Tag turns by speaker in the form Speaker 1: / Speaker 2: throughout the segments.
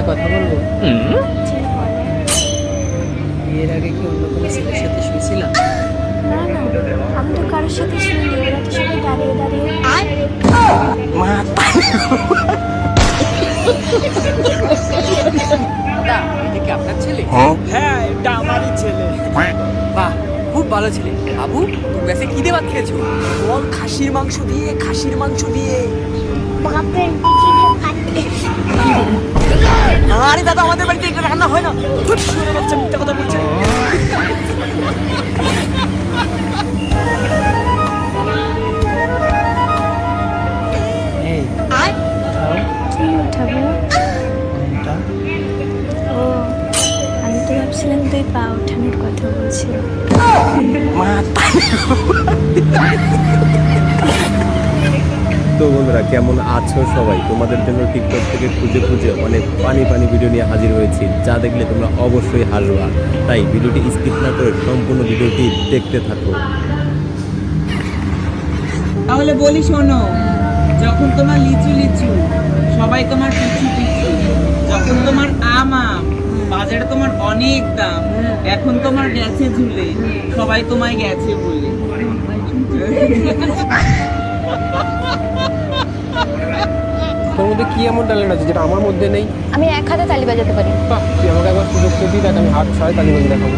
Speaker 1: কথা বলবো? বিয়ের আগে কি অন্য কোনো ছেলের সাথে শুয়েছিলাম?
Speaker 2: না না, আমি তো কারোর সাথে শুনি, ওরা তো সবাই দাঁড়িয়ে দাঁড়িয়ে
Speaker 1: দাদা, এটা কি আপনার ছেলে?
Speaker 3: হ্যাঁ, এটা আমারই ছেলে।
Speaker 1: বাহ, খুব ভালো ছেলে। বাবু, তুমি আজকে কি দিয়ে ভাত খেয়েছো?
Speaker 3: বল, খাসির মাংস দিয়ে, খাসির মাংস দিয়ে।
Speaker 2: বাপের পিঠে ফাটে।
Speaker 3: আরে দাদা, আমাদের বাড়িতে এটা রান্না হয় না। খুব শুনে বাচ্চা মিথ্যা কথা বলছে।
Speaker 1: এই, উঠাও
Speaker 2: কি উঠাবো?
Speaker 1: ঘুমটা।
Speaker 2: ও, আমি তো ভাবছিলাম তুই পা উঠানোর কথা বলছিস।
Speaker 4: তো বন্ধুরা, কেমন আছো সবাই? তোমাদের জন্য টিকটক থেকে খুঁজে খুঁজে অনেক পানি পানি ভিডিও নিয়ে হাজির হয়েছি, যা দেখলে তোমরা অবশ্যই হাসবা। তাই ভিডিওটি স্কিপ না করে সম্পূর্ণ ভিডিওটি দেখতে থাকো।
Speaker 5: তাহলে বলি শোনো, যখন তোমার লিচু লিচু সবাই তোমার পিছু পিছু, যখন তোমার আম আম বাজারে তোমার অনেক দাম, এখন তোমার গেছে ঝুলে সবাই তোমায় গেছে বলে।
Speaker 6: তোর মধ্যে কি এমন ট্যালেন্ট আছে যেটা আমার মধ্যে নেই?
Speaker 2: আমি এক হাতে তালি বাজাতে পারি।
Speaker 6: বাহ, তুই আমাকে একবার সুযোগ করে দিই, দেখ আমি হাত ছয় তালি বাজিয়ে দেখাবো।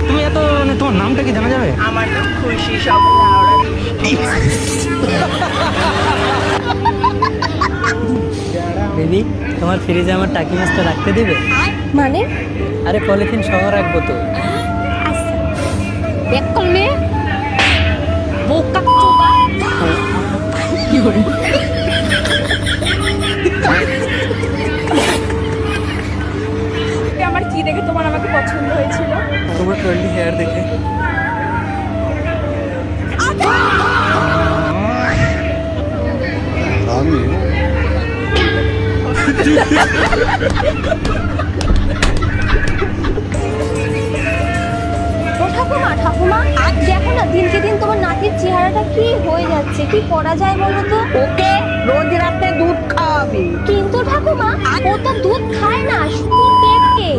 Speaker 3: তুমি এত, মানে তোমার নামটা কি জানা যাবে?
Speaker 5: আমার নাম খুশি, সব
Speaker 1: বেবি, তোমার ফ্রিজে আমার টাকি মাছটা রাখতে দিবে?
Speaker 2: মানে
Speaker 1: আরে পলিথিন সহ রাখবো তো।
Speaker 2: আচ্ছা, এক করলে বোকা চোদা। আমার কি দেখে তোমার আমাকে পছন্দ হয়েছিল?
Speaker 1: তোমার কার্লি হেয়ার দেখে।
Speaker 6: আমি
Speaker 2: ও ঠাকুমা, ঠাকুমা দেখো না, দিনকে দিন তোমার নাতির চেহারাটা কি হয়ে যাচ্ছে, কি করা যায় বলো তো?
Speaker 5: ওকে রোজ রাতে দুধ খাওয়াবি।
Speaker 2: কিন্তু ঠাকুমা, ও তো দুধ খায় না, শুধু টেপকে।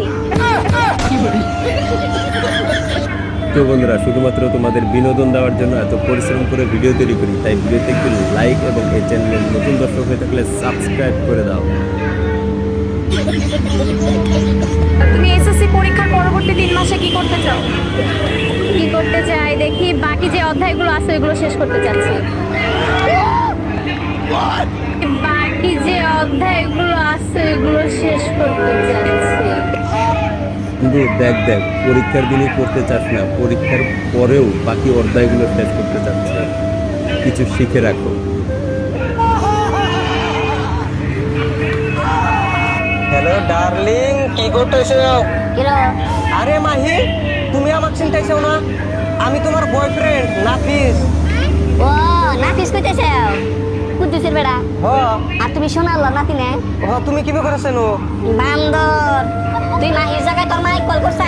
Speaker 4: তো বন্ধুরা, শুধুমাত্র তোমাদের বিনোদন দেওয়ার জন্য এত পরিশ্রম করে ভিডিও তৈরি করি, তাই ভিডিওতে একটু লাইক এবং এই চ্যানেলের নতুন দর্শক হয়ে থাকলে সাবস্ক্রাইব করে দাও।
Speaker 2: তুমি এসএসসি পরীক্ষার পরবর্তী 3 মাসে কি করতে চাও? কি করতে চাই দেখি, বাকি যে অধ্যায়গুলো আছে ওগুলো শেষ করতে চাচ্ছি। বাকি যে অধ্যায়গুলো আছে ওগুলো শেষ করতে চাচ্ছি।
Speaker 4: কিন্তু দেখ দেখ, পরীক্ষার দিনে করতে চাস না, পরীক্ষার পরেও বাকি অধ্যায়গুলো শেষ করতে চাচ্ছে। কিছু শিখে রাখো।
Speaker 3: হ্যালো ডার্লিং, কি করতেছো?
Speaker 2: কেন?
Speaker 3: আরে মাহি, তুমি আমার চিন্তাইছো না? আমি তোমার বয়ফ্রেন্ড নাফিস।
Speaker 2: ও নাতিস কইতেছে, কুদ্দুসের বেড়া।
Speaker 3: হ
Speaker 2: আর তুমি শোনালো নাতি নে
Speaker 3: হ, তুমি কি করেছেন?
Speaker 2: বান্দর। তুই মাহির জায়গায় তোর মাইক কল করছা?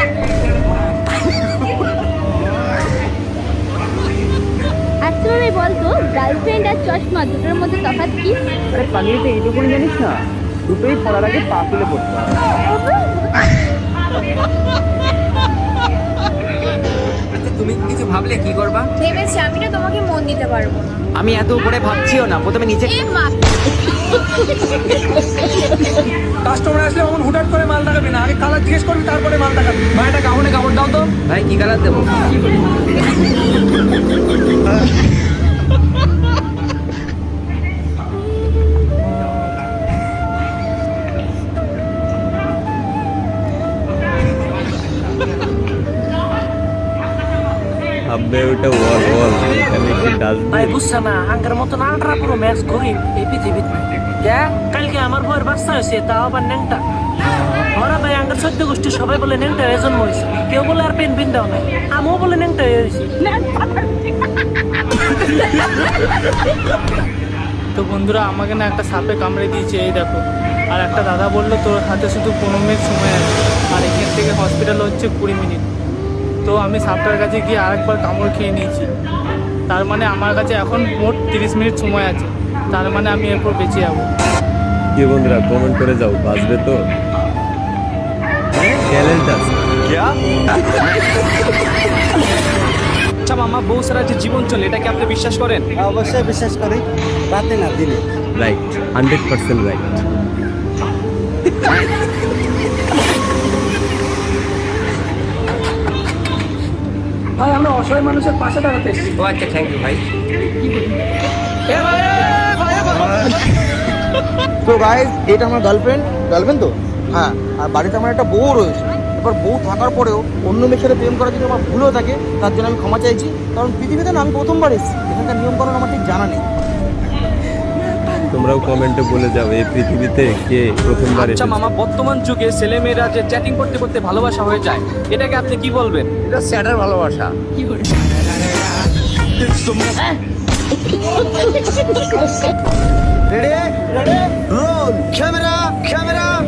Speaker 2: আসলে বলতো, গার্লফ্রেন্ড আর চশমা দুটোর মধ্যে তফাৎ কি?
Speaker 5: আরে পালিয়ে এইটুকুনি জানিস না? দুটোই পড়ার আগে পা তুলে পড়তে হয়।
Speaker 1: তুমি কিছু ভাবলে কি করবা?
Speaker 2: ভেবেছি আমি না তোমাকে মন দিতে পারবো না।
Speaker 1: আমি এত উপরে ভাবছিও না, প্রথমে নিজে।
Speaker 2: এ মা,
Speaker 3: কাস্টমার আসলে অমন হুটহাট করে মাল দেখাবি না, আগে কালার জিজ্ঞেস করবি, তারপরে মাল দেখাবি। ভাই, একটা কাপড়ে কাপড় দাও তো।
Speaker 1: ভাই, কি কালার দেবো?
Speaker 4: ভাববে ওটা ওয়াল ওয়াল, এখানে একটু ডাস্টবিন।
Speaker 7: বুঝছে না, আঙ্কের মতন আল্ট্রা পুরো ম্যাচ গরিব এই পৃথিবীতে নাই। কালকে আমার বউয়ের বাচ্চা হয়েছে, তাও আবার ন্যাংটা। ওরা ভাই আঙ্কের 14 গোষ্ঠী সবাই বলে ন্যাংটা হয়ে জন্ম হয়েছে, কেউ বলে আর পেন পিন দাও নাই, আমিও বলে ন্যাংটা হয়েছি।
Speaker 8: তো বন্ধুরা, আমাকে না একটা সাপে কামড়ে দিয়েছে, এই দেখো। আর একটা দাদা বললো তোর হাতে শুধু 15 মিনিট সময় আছে, আর এখান থেকে হসপিটাল হচ্ছে 20 মিনিট। তো আমি সাপটার কাছে গিয়ে আরেকবার কামড় খেয়ে নিয়েছি, তার মানে আমার কাছে এখন মোট 30 মিনিট সময় আছে। তার মানে আমি এরপর বেঁচে যাবো।
Speaker 4: কি বন্ধুরা কমেন্ট করে যাও, বাঁচবে তো? ট্যালেন্ট আছে।
Speaker 6: আচ্ছা মামা, বউ সারা যে জীবন চলে এটা কি আপনি বিশ্বাস করেন?
Speaker 1: অবশ্যই বিশ্বাস করি, রাতে না দিনে।
Speaker 4: Right, 100% right.
Speaker 3: ভাই আমরা অসহায় মানুষের পাশে দাঁড়াতে এসেছি।
Speaker 1: ও আচ্ছা, থ্যাংক ইউ ভাই।
Speaker 9: তো গাইস, এটা আমার গার্লফ্রেন্ড তো হ্যাঁ। আর বাড়িতে আমার একটা বউ রয়েছে। এবার বউ থাকার পরেও অন্য মেয়ের সাথে প্রেম করা যদি আমার ভুলও থাকে, তার জন্য আমি ক্ষমা চাইছি। কারণ পৃথিবীতে না আমি প্রথমবার এসেছি, এখানকার নিয়মকানুন আমার ঠিক জানা নেই।
Speaker 4: তোমরাও কমেন্টে বলে যাও এই পৃথিবীতে কে প্রথমবার
Speaker 6: আচ্ছা
Speaker 4: এসেছে।
Speaker 6: মামা, বর্তমান যুগে ছেলেমেয়েরা যে চ্যাটিং করতে করতে ভালোবাসা হয়ে যায়, এটাকে আপনি কি বলবেন?
Speaker 1: এটা স্যাটার ভালোবাসা।
Speaker 9: Ready roll camera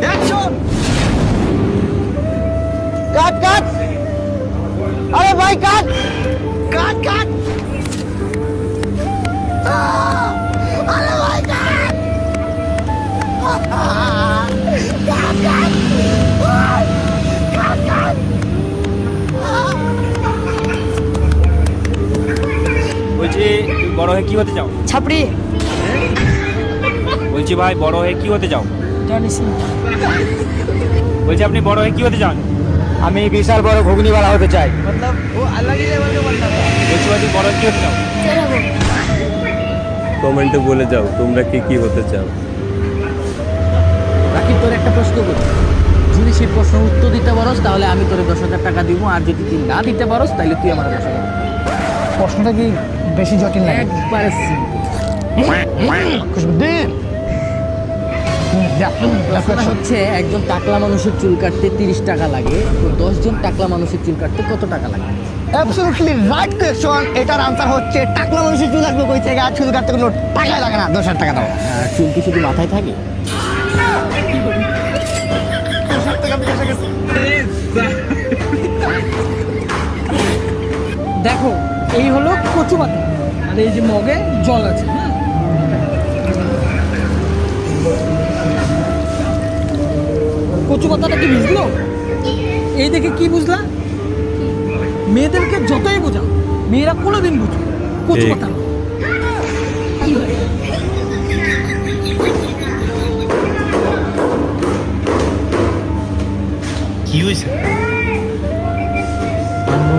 Speaker 9: action. Cut আরে ভাই কাট। আরে ভাই কাট।
Speaker 6: বলছি তুমি বড় হয়ে কি হতে চাও?
Speaker 2: ছাপড়ি
Speaker 6: বলছি ভাই, বড় হয়ে কি হতে চাও? বলছি আপনি বড় হয়ে কি হতে চান?
Speaker 9: আমি বিশাল বড় ঘুগনিওয়ালা হতে চাই।
Speaker 6: বলছি ভাই, তুমি বড় হয়ে কি হতে চাও?
Speaker 4: কমেন্টে বলে যাও তোমরা কি হতে চাও।
Speaker 1: বাকি তোর একটা প্রশ্ন করি, যদি সেই প্রশ্ন উত্তর দিতে পারোস তাহলে আমি তোর 10,000 টাকা দিব, আর যদি তুই না দিতে পারোস তাহলে তুই আমার 10,000 টাকা।
Speaker 9: প্রশ্নটা কি বেশি জটিল লাগে?
Speaker 1: একবারে প্রশ্নটা হচ্ছে, একজন টাকলা মানুষের চুল কাটতে 30 টাকা লাগে, তো 10 জন টাকলা মানুষের চুল কাটতে কত টাকা লাগে?
Speaker 9: Absolutely right question. এটার আনসার হচ্ছে টাকলা মানুষের চুল কাটবে কই থেকে, আর চুল কাটতে কোনো টাকা লাগে না। 10,000 টাকা দাও।
Speaker 1: আর চুল কি শুধু মাথায় থাকে?
Speaker 3: দেখো, এই হলো কচু পাতা, আর এই যে মগে জল আছে। কচু পাতাটা কি বুঝলো? এই দেখে কি বুঝলা? মেয়েদেরকে যতই বোঝাও, মেয়েরা কোনোদিন বুঝবে কচু
Speaker 4: ঠিক।
Speaker 3: পাতা না।
Speaker 6: কি হয়েছে?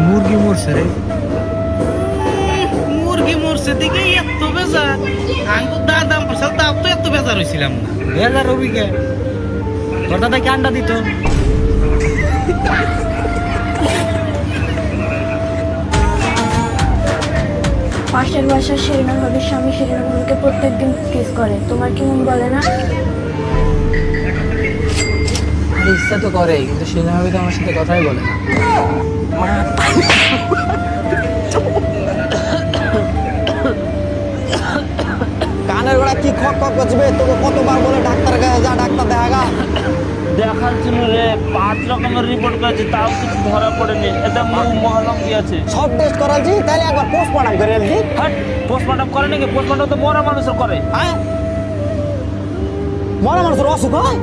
Speaker 9: মুরগি মরছে রে।
Speaker 7: মুরগি মরছে দিকে এত বেজার, আঙ্গুর দাম পয়সা দাম তো এত বেজার হয়েছিলাম না।
Speaker 9: বেজার হবি কে? তোর দাদা কি আন্ডা দিত?
Speaker 10: পাশের বাসার শেরিনা ভাবির স্বামী শেরিনা ভাবিকে প্রত্যেকদিন কিস করে, তোমার কি মন বলে না?
Speaker 1: ইচ্ছা তো করে, কিন্তু সেনা ভাবে তো আমার সাথে কথাই বলে না।
Speaker 9: কানের গোড়া কি খক করবে? তোকে কতবার বলে ডাক্তার কাছে যা, ডাক্তার দেখা গা।
Speaker 7: দেখার জন্য রে 5 রকমের রিপোর্ট করেছে, তাও কিছু ধরা পড়েনি। এটা মহলম কি আছে?
Speaker 9: সব টেস্ট করালছি, তাহলে একবার পোস্টমর্টম করে আনছি।
Speaker 7: হাট, পোস্টমর্টম করে নাকি? পোস্টমর্টম তো মরা মানুষের করে।
Speaker 9: হ্যাঁ, মরা মানুষের অসুখ হয়।